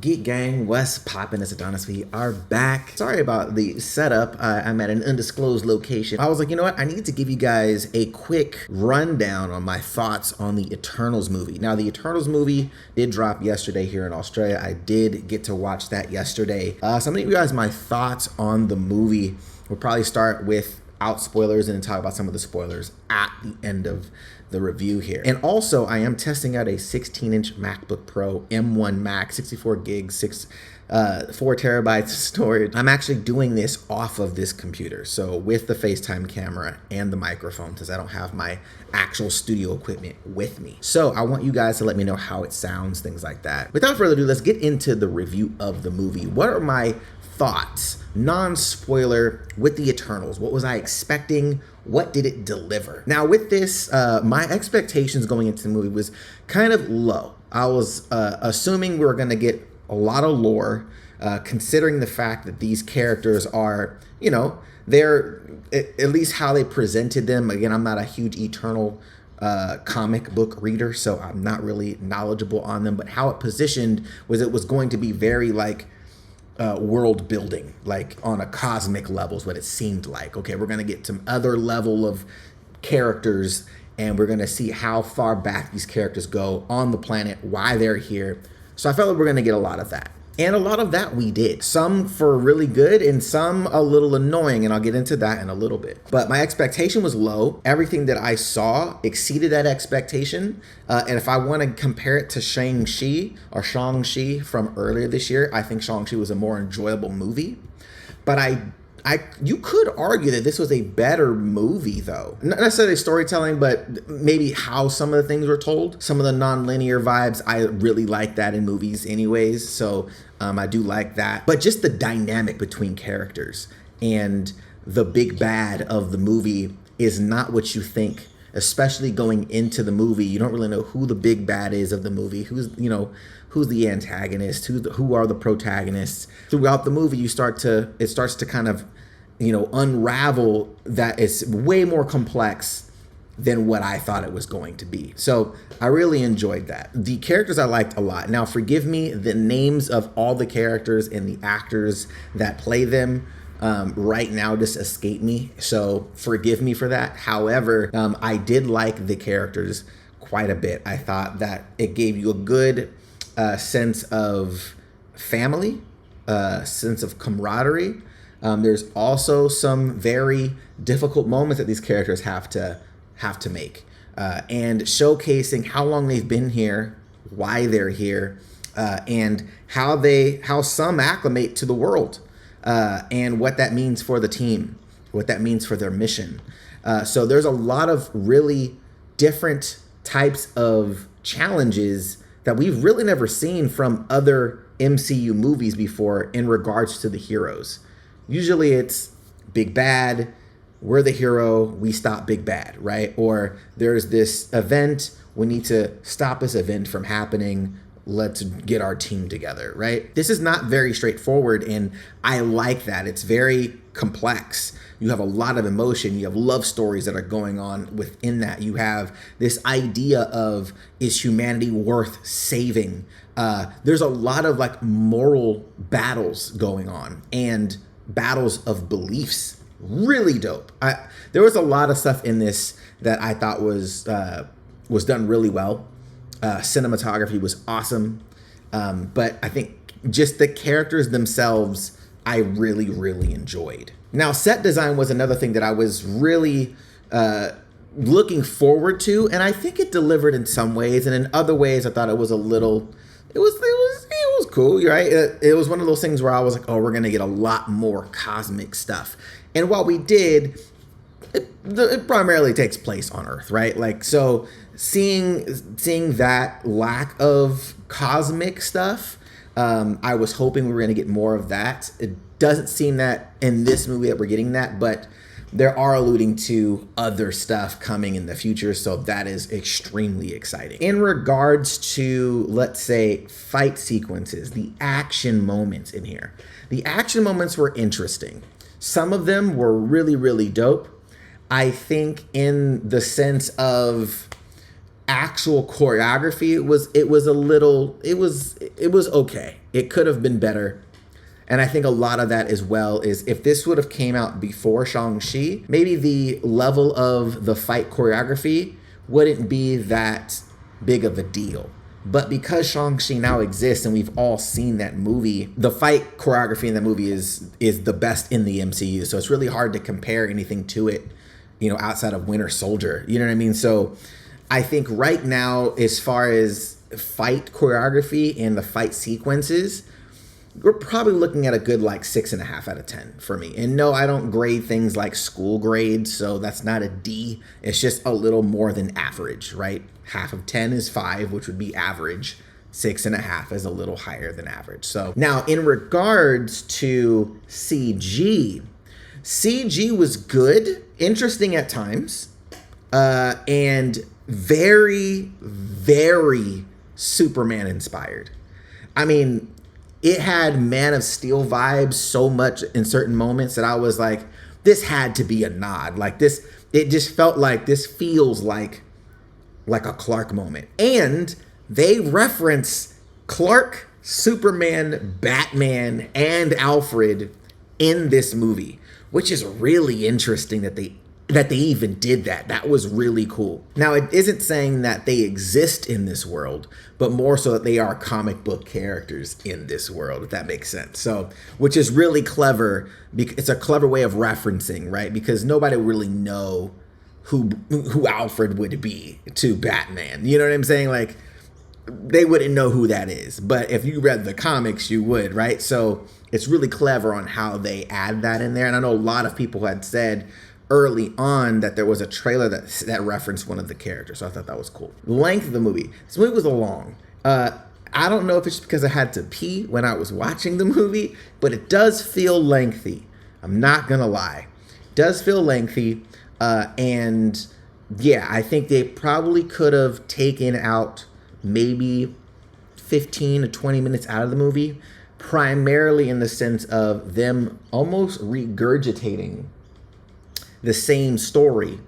Geek Gang, what's poppin'? It's Adonis. We are back. Sorry about the setup. I'm at an undisclosed location. I was like, you know what? I need to give you guys a quick rundown on my thoughts on the Eternals movie. Now, the Eternals movie did drop yesterday here in Australia. I did get to watch that yesterday. So I'm gonna give you guys my thoughts on the movie. We'll probably start without spoilers and then talk about some of the spoilers at the end of the review here. And also, I am testing out a 16-inch MacBook Pro M1 Max, 64 gigs, 4 terabytes of storage. I'm actually doing this off of this computer, so with the FaceTime camera and the microphone, because I don't have my actual studio equipment with me. So I want you guys to let me know how it sounds, things like that. Without further ado, let's get into the review of the movie. What are my thoughts, non-spoiler, with the Eternals? What was I expecting? What did it deliver? Now with this, my expectations going into the movie was kind of low. I was assuming we were gonna get a lot of lore, considering the fact that these characters are, you know, they're, at least how they presented them. Again, I'm not a huge Eternal comic book reader, so I'm not really knowledgeable on them, but how it positioned was it was going to be very like, world building, like on a cosmic level is what it seemed like. Okay, we're gonna get some other level of characters and we're gonna see how far back these characters go on the planet, why they're here. So I felt like we're gonna get a lot of that. And a lot of that we did. Some for really good and some a little annoying, and I'll get into that in a little bit. But my expectation was low. Everything that I saw exceeded that expectation. And if I want to compare it to Shang-Chi from earlier this year, I think Shang-Chi was a more enjoyable movie. But you could argue that this was a better movie, though. Not necessarily storytelling, but maybe how some of the things were told. Some of the non-linear vibes, I really like that in movies anyways. So I do like that. But just the dynamic between characters and the big bad of the movie is not what you think. Especially going into the movie, you don't really know who the big bad is of the movie, who's the antagonist, who are the protagonists. Throughout the movie, it starts to kind of, unravel that it's way more complex than what I thought it was going to be. So I really enjoyed that. The characters I liked a lot. Now, forgive me, the names of all the characters and the actors that play them right now just escape me, so forgive me for that. However, I did like the characters quite a bit. I thought that it gave you a good sense of family, sense of camaraderie. There's also some very difficult moments that these characters have to make, and showcasing how long they've been here, why they're here, and how some acclimate to the world. And what that means for the team, what that means for their mission. So there's a lot of really different types of challenges that we've really never seen from other MCU movies before in regards to the heroes. Usually it's big bad, we're the hero, we stop big bad, right? Or there's this event, we need to stop this event from happening, let's get our team together, right? This is not very straightforward, and I like that. It's very complex. You have a lot of emotion. You have love stories that are going on within that. You have this idea of, is humanity worth saving? There's a lot of like moral battles going on and battles of beliefs. Really dope. There was a lot of stuff in this that I thought was done really well. Cinematography was awesome, but I think just the characters themselves I really, really enjoyed. Now, set design was another thing that I was really looking forward to, and I think it delivered in some ways, and in other ways I thought it was a little, it was cool, right? It was one of those things where I was like, oh, we're gonna get a lot more cosmic stuff, and while we did, it primarily takes place on Earth, right? Like, so seeing that lack of cosmic stuff, I was hoping we were going to get more of that. It doesn't seem that in this movie that we're getting that, but there are alluding to other stuff coming in the future, so that is extremely exciting. In regards to, let's say, fight sequences, the action moments in here, the action moments were interesting. Some of them were really, really dope. I think in the sense of actual choreography, it was okay. It could have been better. And I think a lot of that as well is if this would have came out before Shang-Chi, maybe the level of the fight choreography wouldn't be that big of a deal. But because Shang-Chi now exists and we've all seen that movie, the fight choreography in that movie is the best in the MCU. So it's really hard to compare anything to it, outside of Winter Soldier. You know what I mean? So I think right now, as far as fight choreography and the fight sequences, we're probably looking at a good 6.5 out of 10 for me. And no, I don't grade things like school grades, so that's not a D. It's just a little more than average, right? Half of 10 is 5, which would be average. 6.5 is a little higher than average. So now in regards to CG was good, interesting at times, and very, very Superman inspired. I mean, it had Man of Steel vibes so much in certain moments that I was like, this had to be a nod. It just felt like this feels like a Clark moment. And they reference Clark, Superman, Batman, and Alfred in this movie, which is really interesting that they even did that. That was really cool. Now, it isn't saying that they exist in this world, but more so that they are comic book characters in this world, if that makes sense. So, which is really clever. It's a clever way of referencing, right? Because nobody really know who Alfred would be to Batman. You know what I'm saying? They wouldn't know who that is. But if you read the comics, you would, right? So it's really clever on how they add that in there. And I know a lot of people had said early on that there was a trailer that referenced one of the characters. So I thought that was cool. Length of the movie. This movie was long. I don't know if it's because I had to pee when I was watching the movie, but it does feel lengthy. I'm not going to lie. It does feel lengthy. And yeah, I think they probably could have taken out maybe 15 to 20 minutes out of the movie, primarily in the sense of them almost regurgitating the same story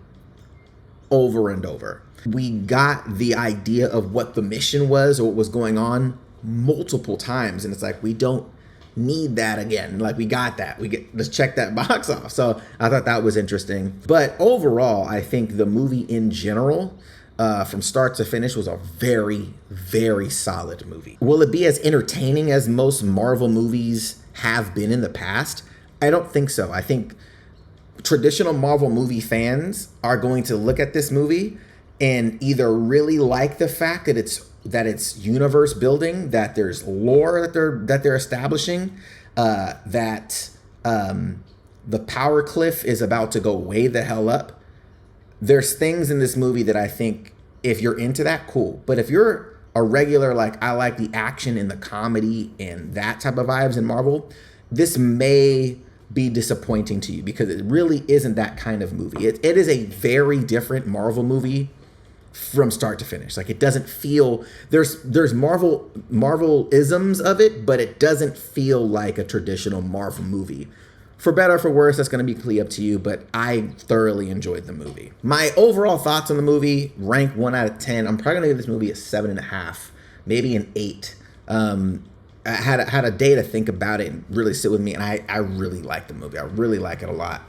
over and over. We got the idea of what the mission was or what was going on multiple times, and it's like, we don't need that again. We got that. Let's check that box off. So I thought that was interesting. But overall, I think the movie in general, from start to finish, was a very, very solid movie. Will it be as entertaining as most Marvel movies have been in the past? I don't think so. I think traditional Marvel movie fans are going to look at this movie and either really like the fact that it's universe building, that there's lore that they're establishing, that the power cliff is about to go way the hell up. There's things in this movie that I think if you're into that, cool. But if you're a regular, I like the action and the comedy and that type of vibes in Marvel, this may be disappointing to you because it really isn't that kind of movie. It is a very different Marvel movie from start to finish. It doesn't feel, there's Marvel isms of it, but it doesn't feel like a traditional Marvel movie. For better or for worse, that's going to be completely up to you, but I thoroughly enjoyed the movie. My overall thoughts on the movie, rank 1 out of 10. I'm probably going to give this movie a 7.5, maybe an 8. I had a day to think about it and really sit with me, and I really like the movie. I really like it a lot.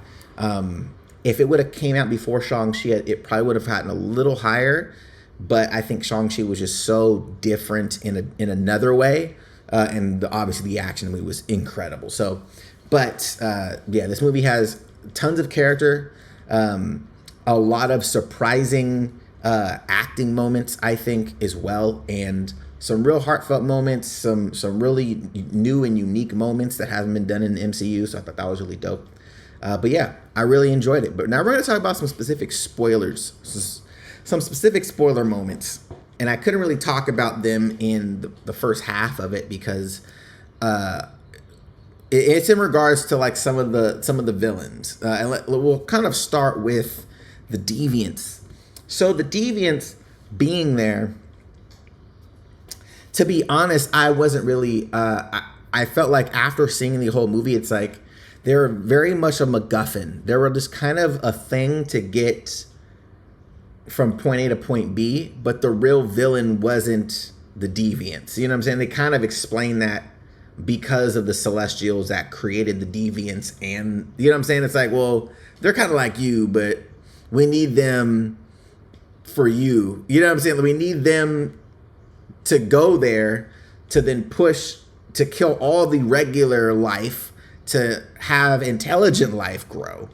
If it would have came out before Shang-Chi, it probably would have gotten a little higher, but I think Shang-Chi was just so different in another way, and obviously the action in the movie was incredible. So, but yeah, this movie has tons of character, a lot of surprising acting moments, I think, as well, and some real heartfelt moments, some really new and unique moments that haven't been done in the MCU. So I thought that was really dope. But yeah, I really enjoyed it. But now we're going to talk about some specific spoilers, some specific spoiler moments. And I couldn't really talk about them in the first half of it because it's in regards to some of the villains. And we'll kind of start with the Deviants. So the Deviants being there, to be honest, I wasn't really, I felt like after seeing the whole movie, it's like they were very much a MacGuffin. They were just kind of a thing to get from point A to point B, but the real villain wasn't the Deviants. You know what I'm saying? They kind of explain that because of the Celestials that created the deviants. And you know what I'm saying? It's like, well, they're kind of like you, but we need them for you. You know what I'm saying? We need them to go there to then push to kill all the regular life to have intelligent life grow.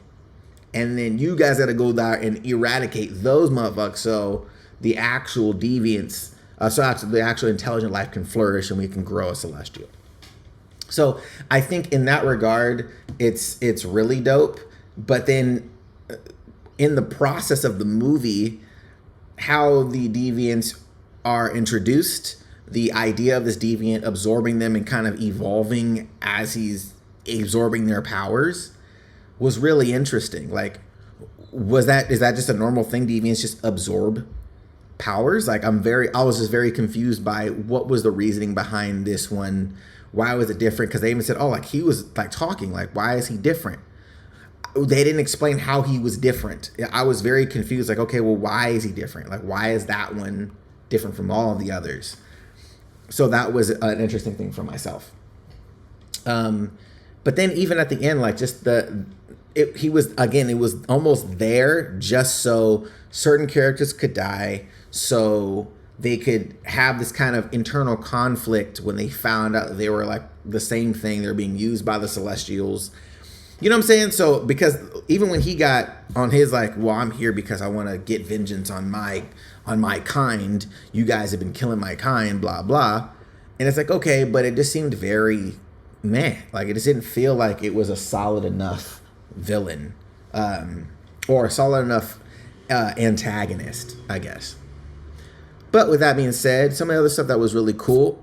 And then you guys got to go there and eradicate those motherfuckers so the actual deviants, the actual intelligent life can flourish and we can grow a celestial. So I think in that regard, it's really dope. But then in the process of the movie, how the deviants are introduced, the idea of this deviant absorbing them and kind of evolving as he's absorbing their powers was really interesting. Like, is that just a normal thing? Deviants just absorb powers? Like, I was just very confused by what was the reasoning behind this one. Why was it different? Because they even said, oh, like he was like talking, like, why is he different? They didn't explain how he was different. I was very confused. Like, okay, well, why is he different? Like, why is that one different from all of the others? So that was an interesting thing for myself. But then even at the end, like just it was almost there just so certain characters could die, so they could have this kind of internal conflict when they found out they were like the same thing. They're being used by the Celestials. You know what I'm saying? So because even when he got on his like, well, I'm here because I want to get vengeance on my kind. You guys have been killing my kind, blah, blah. And it's like, okay, but it just seemed very meh. Like it just didn't feel like it was a solid enough villain or a solid enough antagonist, I guess. But with that being said, some of the other stuff that was really cool.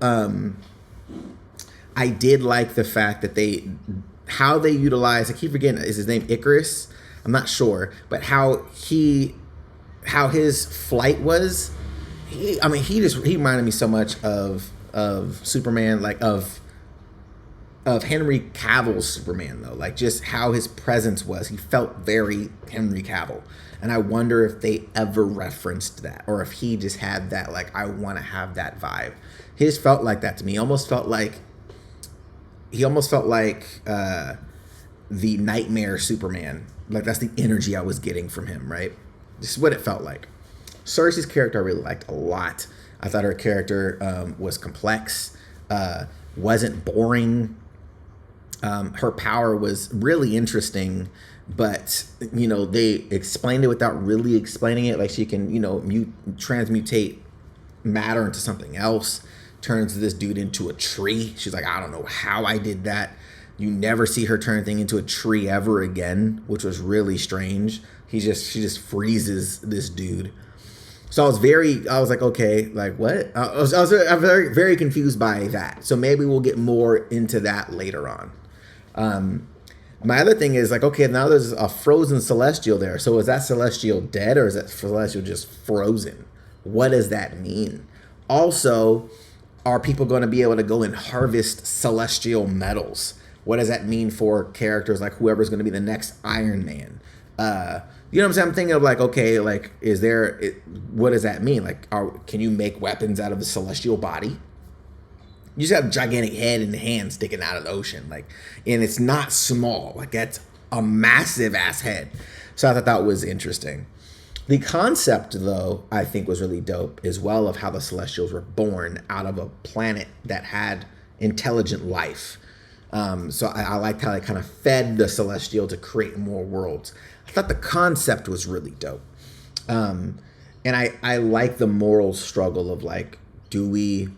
I did like the fact that how they utilize, I keep forgetting, is his name Icarus? I'm not sure, but how his flight was. He reminded me so much of Superman, like of Henry Cavill's Superman though, like just how his presence was. He felt very Henry Cavill, and I wonder if they ever referenced that or if he just had that like I want to have that vibe. He just felt like that to me. He almost felt like the Nightmare Superman. Like that's the energy I was getting from him, right? This is what it felt like. Cersei's character I really liked a lot. I thought her character was complex, wasn't boring. Her power was really interesting, but they explained it without really explaining it. Like she can transmutate matter into something else, turns this dude into a tree. She's like, I don't know how I did that. You never see her turn thing into a tree ever again, which was really strange. She just freezes this dude. So I was like, okay, like what? I'm very, very confused by that. So maybe we'll get more into that later on. My other thing is like, okay, now there's a frozen Celestial there. So is that Celestial dead or is that Celestial just frozen? What does that mean? Also, are people going to be able to go and harvest Celestial metals? What does that mean for characters like whoever's going to be the next Iron Man? You know what I'm saying? I'm thinking of like, okay, like, what does that mean? Like, can you make weapons out of the celestial body? You just have a gigantic head and hands sticking out of the ocean. Like, and it's not small. Like, that's a massive ass head. So I thought that was interesting. The concept, though, I think was really dope as well of how the Celestials were born out of a planet that had intelligent life. So I liked how they kind of fed the Celestial to create more worlds. I thought the concept was really dope. And I like the moral struggle of like, do we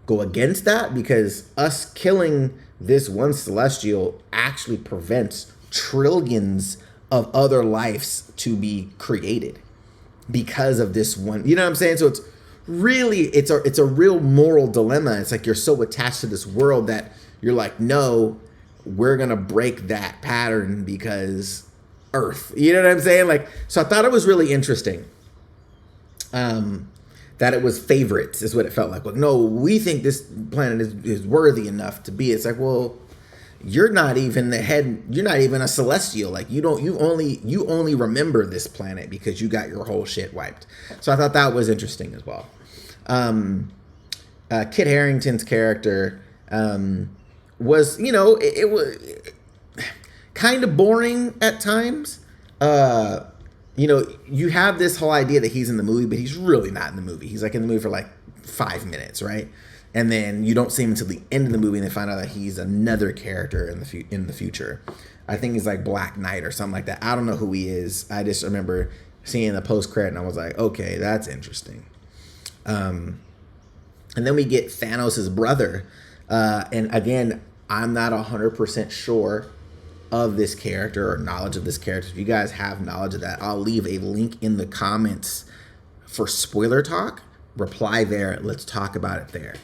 go against that? Because us killing this one Celestial actually prevents trillions of other lives to be created because of this one. You know what I'm saying? So it's really, it's a real moral dilemma. It's like you're so attached to this world that you're like, no, we're going to break that pattern because Earth. You know what I'm saying? Like, so I thought it was really interesting that it was favorites is what it felt like. Like, no, we think this planet is worthy enough to be. It's like, well, you're not even the head. You're not even a Celestial. Like you only remember this planet because you got your whole shit wiped. So I thought that was interesting as well. Kit Harington's character, was, it was kind of boring at times. You have this whole idea that he's in the movie, but he's really not in the movie. He's like in the movie for like 5 minutes, right? And then you don't see him until the end of the movie, and they find out that he's another character in the future. I think he's like Black Knight or something like that. I don't know who he is. I just remember seeing the post credit, and I was like, okay, that's interesting. And then we get Thanos' brother, and again, I'm not 100% sure of this character or knowledge of this character. If you guys have knowledge of that, I'll leave a link in the comments for spoiler talk. Reply there. Let's talk about it there.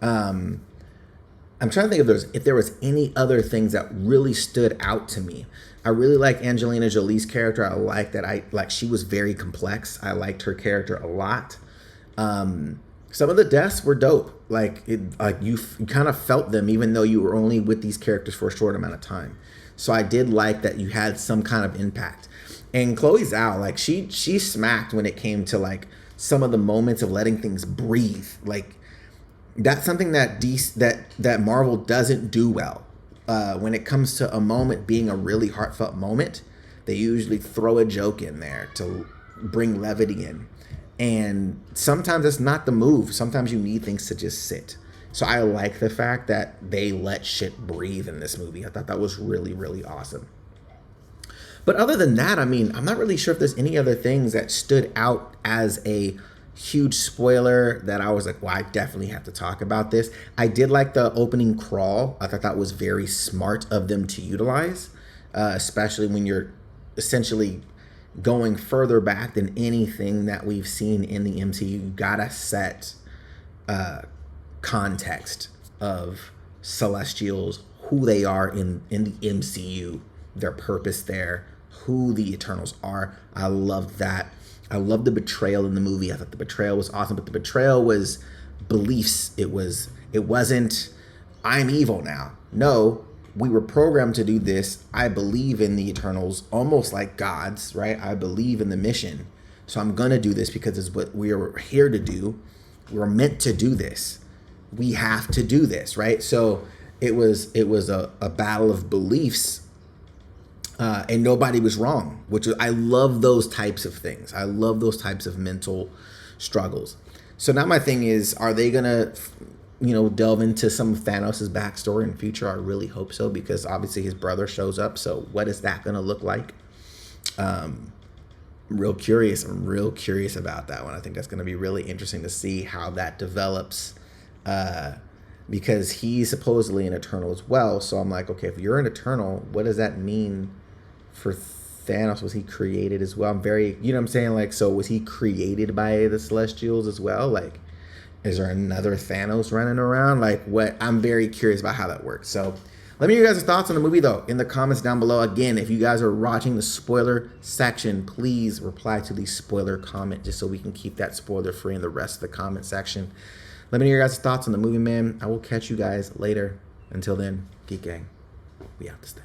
I'm trying to think if there was any other things that really stood out to me. I really like Angelina Jolie's character. I like that she was very complex. I liked her character a lot. Some of the deaths were dope. You kind of felt them, even though you were only with these characters for a short amount of time. So I did like that you had some kind of impact. And Chloe Zhao, she smacked when it came to some of the moments of letting things breathe. That's something that that Marvel doesn't do well. When it comes to a moment being a really heartfelt moment, they usually throw a joke in there to bring levity in. And sometimes that's not the move. Sometimes you need things to just sit. So I like the fact that they let shit breathe in this movie. I thought that was really, really awesome. But other than that, I'm not really sure if there's any other things that stood out as a huge spoiler that I was like, well, I definitely have to talk about this. I did like the opening crawl. I thought that was very smart of them to utilize, especially when you're essentially going further back than anything that we've seen in the MCU. You gotta set context of Celestials, who they are in the MCU, their purpose there, who the Eternals are. I loved that. I loved the betrayal in the movie. I thought the betrayal was awesome, but the betrayal was beliefs. It wasn't, I'm evil now. No, we were programmed to do this. I believe in the Eternals, almost like gods, right? I believe in the mission. So I'm going to do this because it's what we are here to do. We're meant to do this. We have to do this, right? So it was a battle of beliefs, and nobody was wrong, I love those types of things. I love those types of mental struggles. So now my thing is, are they going to, delve into some of Thanos' backstory in the future? I really hope so, because obviously his brother shows up. So what is that going to look like? Real curious. I'm real curious about that one. I think that's going to be really interesting to see how that develops, because he's supposedly an Eternal as well. So I'm like, okay, if you're an Eternal, what does that mean for Thanos? Was he created as well? I'm very, you know what I'm saying? So was he created by the Celestials as well? Is there another Thanos running around? What? I'm very curious about how that works. So let me know your guys' thoughts on the movie, though, in the comments down below. Again, if you guys are watching the spoiler section, please reply to the spoiler comment just so we can keep that spoiler free in the rest of the comment section. Let me know your guys' thoughts on the movie, man. I will catch you guys later. Until then, Geek Gang, we out this day.